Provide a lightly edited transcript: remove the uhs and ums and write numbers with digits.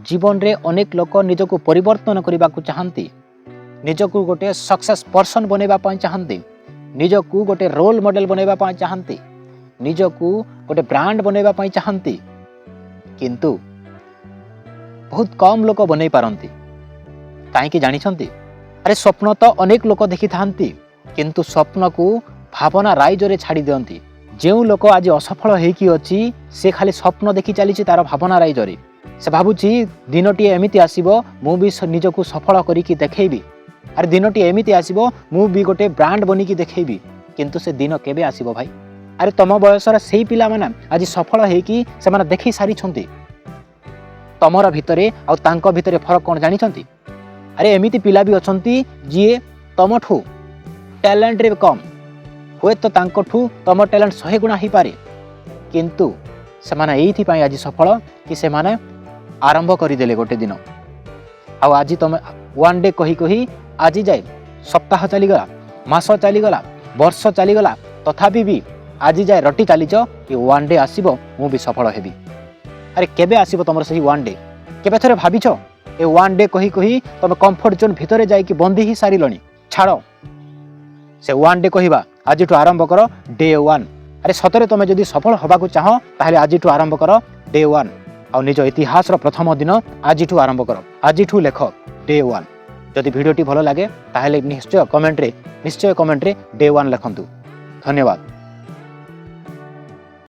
जीवन रे अनेक लोक निजको परिवर्तन करने को चाहती, निजको गोटे सक्सेस पर्सन बनैबा चाहती, निजको गोटे रोल मॉडल बनैबा चाहती, निजको गोटे ब्रांड बनैबा चाहती, किंतु बहुत कम लोक बनै पारंती। कहीं जानिछंती? अरे स्वप्न तो अनेक लोक देखि थांती, किंतु स्वप्न को भावना राइजरे छाड़ी दियंती। जो लोक आज असफल होइकी अछि से खाली स्वप्न देखि चली तार भावना राइजरे से भावुची दिनटी एमिति आसीबो मु भी निजको सफल करिकी देखेबी, अरे दिनटी एमिति आसीबो मु भी गोटे ब्रांड बनिकी देखेबी, किंतु से दिन केबे आसीबो भाई? अरे तम बयसर सेही पिला माने आज सफल होइकी से माने देखि सारी छंती। तमर भितरे आ तांको भितरे फरक कोन जानिछंती? अरे एमिति पिला भी अछंती जे तमठू टैलेंट रे कम हुए तो तांकोठू तम टैलेंट 100 गुणा ही पारे, किंतु से माने एथि पई आज सफल कि से माने आरंभ करिदेले गोटे दिन। आज तुम वन डे कही कही आज जाए सप्ताह चलीगला, मास चलीगला, वर्ष चलीगला, तथापि भी आज जाए रटी चलीच कि वन डे आसीबो मु भी सफल हेबी। अरे केबे आसीबो तुमर सही वन डे? केबे थरे भाबिछ ए वन डे कही कही तुम कंफर्ट जोन भितरे जाई कि बंदी ही सारिलणी? छाड़ से वन डे कहिबा आज आरंभ कर डे वन। अरे सतरे तुम जदि सफल हबाकू चाह ताहले आज आरंभ कर डे वन। आ निज इतिहास प्रथम दिन आज आरंभ कर, आज लेख डे वन। जदि वीडियोटी भल लगे ताहले निश्चय कमेंट रे डे वन लिखंतु। धन्यवाद।